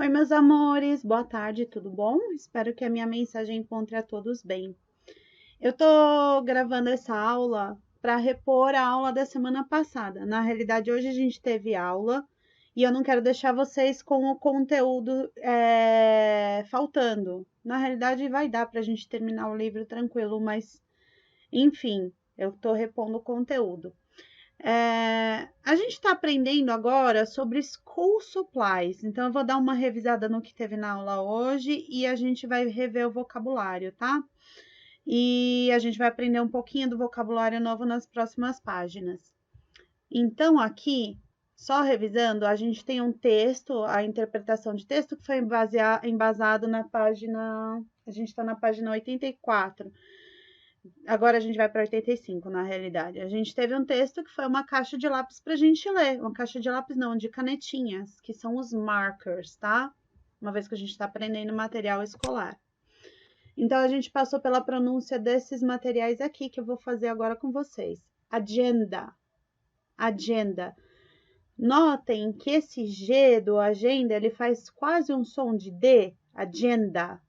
Oi, meus amores, boa tarde, tudo bom? Espero que a minha mensagem encontre a todos bem. Eu tô gravando essa aula para repor a aula da semana passada. Na realidade, hoje a gente teve aula e eu não quero deixar vocês com o conteúdo faltando. Na realidade, vai dar para a gente terminar o livro tranquilo, mas enfim, eu tô repondo o conteúdo. A gente está aprendendo agora sobre school supplies, então eu vou dar uma revisada no que teve na aula hoje e a gente vai rever o vocabulário, tá? E a gente vai aprender um pouquinho do vocabulário novo nas próximas páginas. Então, aqui, só revisando, a gente tem um texto, a interpretação de texto que foi embasado na página. A gente está na página 84. Agora a gente vai para 85, na realidade. A gente teve um texto que foi uma caixa de lápis para a gente ler. Uma caixa de lápis não, de canetinhas, que são os markers, tá? Uma vez que a gente está aprendendo material escolar. Então, a gente passou pela pronúncia desses materiais aqui, que eu vou fazer agora com vocês. Agenda. Agenda. Notem que esse G do agenda, ele faz quase um som de D. Agenda.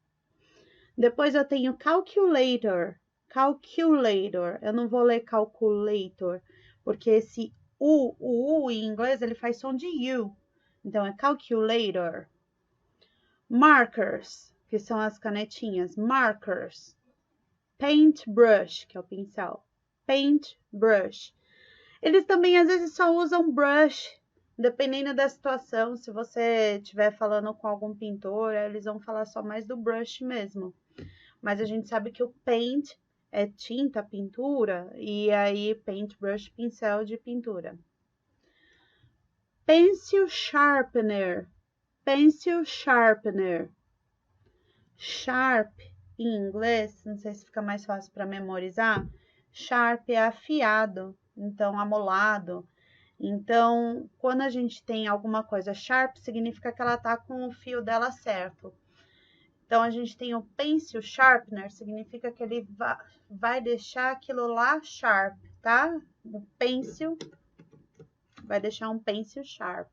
Depois eu tenho calculator. Calculator. Eu não vou ler calculator, porque esse o U em inglês, ele faz som de U. Então, é calculator. Markers, que são as canetinhas. Markers. Paintbrush, que é o pincel. Paintbrush. Eles também, às vezes, só usam brush, dependendo da situação. Se você estiver falando com algum pintor, eles vão falar só mais do brush mesmo. Mas a gente sabe que o paint é tinta, pintura, e aí paintbrush, pincel de pintura. Pencil sharpener. Pencil sharpener. Sharp, em inglês, não sei se fica mais fácil para memorizar. Sharp é afiado, então amolado. Então, quando a gente tem alguma coisa sharp, significa que ela tá com o fio dela certo. Então, a gente tem o pencil sharpener, significa que ele vai deixar aquilo lá sharp, tá? O pencil vai deixar um pencil sharp.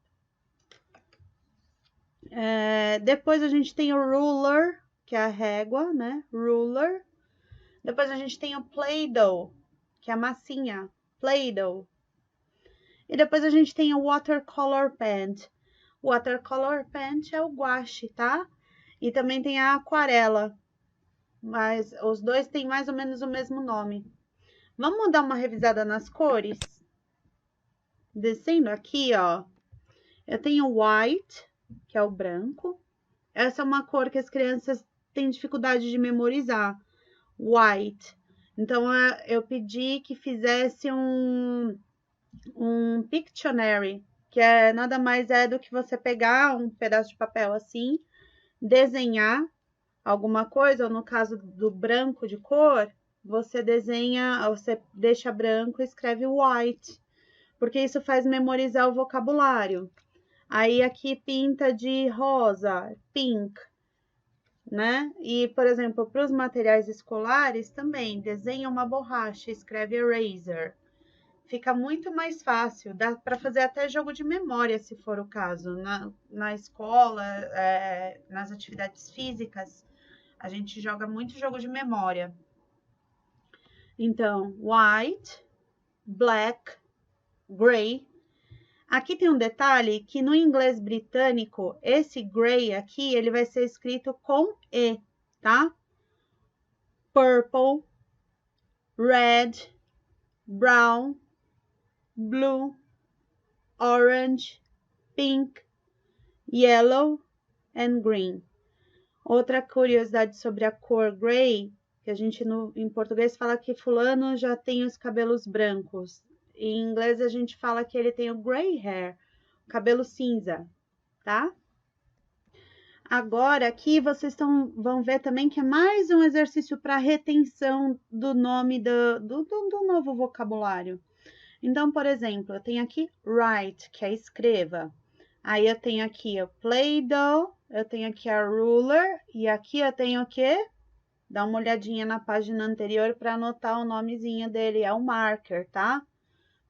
Depois a gente tem o ruler, que é a régua, né? Ruler. Depois a gente tem o Play-Doh, que é a massinha. Play-Doh. E depois a gente tem o Watercolor Pen. O Watercolor Pen é o guache, tá? E também tem a aquarela, mas os dois têm mais ou menos o mesmo nome. Vamos dar uma revisada nas cores? Descendo aqui, ó, eu tenho white, que é o branco. Essa é uma cor que as crianças têm dificuldade de memorizar. White. Então, eu pedi que fizesse um Pictionary, que nada mais é do que você pegar um pedaço de papel assim, desenhar alguma coisa, ou no caso do branco de cor, você desenha, você deixa branco e escreve white, porque isso faz memorizar o vocabulário. Aí aqui pinta de rosa, pink, né? E, por exemplo, para os materiais escolares também, desenha uma borracha, escreve eraser. Fica muito mais fácil, dá para fazer até jogo de memória, se for o caso. Na escola, nas atividades físicas, a gente joga muito jogo de memória. Então, white, black, gray. Aqui tem um detalhe que no inglês britânico, esse gray aqui, ele vai ser escrito com E, tá? Purple, red, brown, blue, orange, pink, yellow and green. Outra curiosidade sobre a cor gray, que a gente em português fala que fulano já tem os cabelos brancos. Em inglês a gente fala que ele tem o gray hair, cabelo cinza, tá? Agora aqui vocês vão ver também que é mais um exercício para retenção do nome do novo vocabulário. Então, por exemplo, eu tenho aqui write, que é escreva. Aí eu tenho aqui o Play-Doh, eu tenho aqui a ruler, e aqui eu tenho o quê? Dá uma olhadinha na página anterior para anotar o nomezinho dele, é o marker, tá?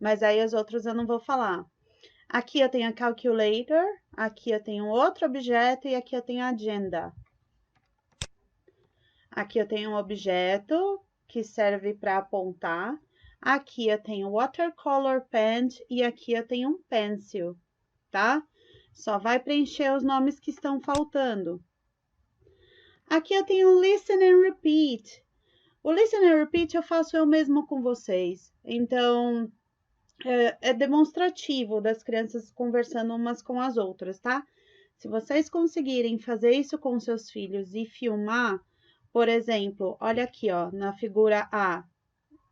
Mas aí os outros eu não vou falar. Aqui eu tenho a calculator, aqui eu tenho outro objeto e aqui eu tenho a agenda. Aqui eu tenho um objeto que serve para apontar. Aqui eu tenho watercolor pen e aqui eu tenho um pencil, tá? Só vai preencher os nomes que estão faltando. Aqui eu tenho listen and repeat. O listen and repeat eu faço eu mesmo com vocês. Então, é demonstrativo das crianças conversando umas com as outras, tá? Se vocês conseguirem fazer isso com seus filhos e filmar, por exemplo, olha aqui, ó, na figura A.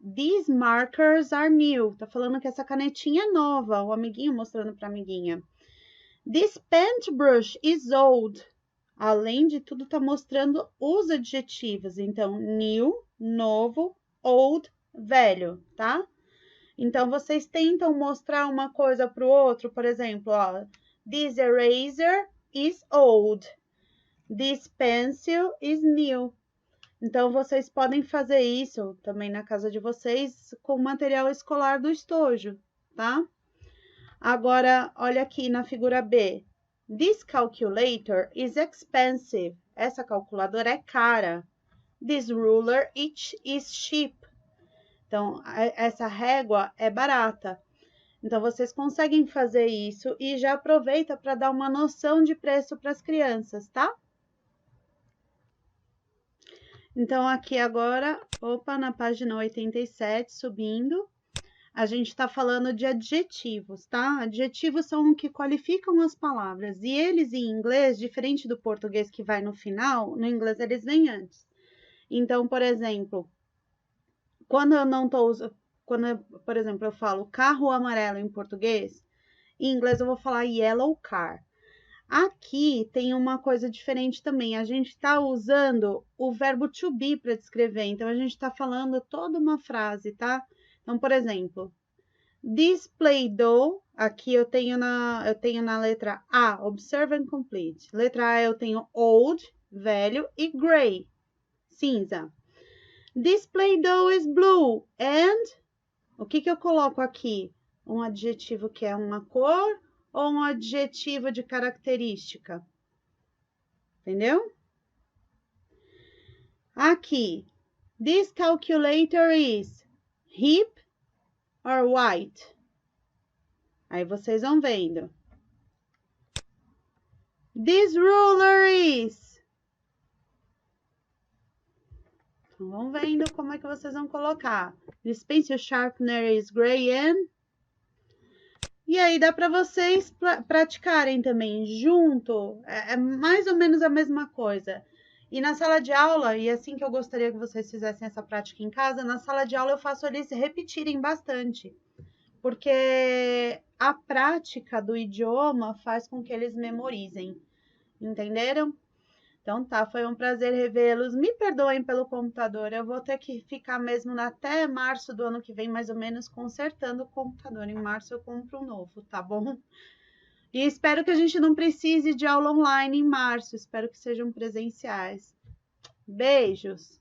These markers are new. Tá falando que essa canetinha é nova. O amiguinho mostrando para a amiguinha. This paintbrush is old. Além de tudo, tá mostrando os adjetivos. Então, new, novo, old, velho, tá? Então, vocês tentam mostrar uma coisa para o outro, por exemplo, ó, this eraser is old, this pencil is new. Então, vocês podem fazer isso também na casa de vocês com material escolar do estojo, tá? Agora, olha aqui na figura B. This calculator is expensive. Essa calculadora é cara. This ruler is cheap. Então, essa régua é barata. Então, vocês conseguem fazer isso e já aproveita para dar uma noção de preço para as crianças, tá? Então, aqui agora, na página 87, subindo, a gente está falando de adjetivos, tá? Adjetivos são o que qualificam as palavras. E eles, em inglês, diferente do português que vai no final, no inglês eles vêm antes. Então, por exemplo, quando eu não tô usando, por exemplo, eu falo carro amarelo em português, em inglês eu vou falar yellow car. Aqui tem uma coisa diferente também. A gente está usando o verbo to be para descrever. Então, a gente está falando toda uma frase, tá? Então, por exemplo, this Play-Doh, aqui eu tenho na letra A, observe and complete. Letra A eu tenho old, velho, e gray, cinza. This Play-Doh is blue. And o que eu coloco aqui? Um adjetivo que é uma cor ou um adjetivo de característica? Entendeu? Aqui. This calculator is hip or white? Aí vocês vão vendo. This ruler is... Então, vão vendo como é que vocês vão colocar. This pencil sharpener is gray and... E aí dá para vocês praticarem também junto. É mais ou menos a mesma coisa. E na sala de aula, e assim que eu gostaria que vocês fizessem essa prática em casa, na sala de aula eu faço eles repetirem bastante. Porque a prática do idioma faz com que eles memorizem. Entenderam? Então tá, foi um prazer revê-los. Me perdoem pelo computador, eu vou ter que ficar mesmo até março do ano que vem, mais ou menos, consertando o computador. Em março eu compro um novo, tá bom? E espero que a gente não precise de aula online em março, espero que sejam presenciais. Beijos!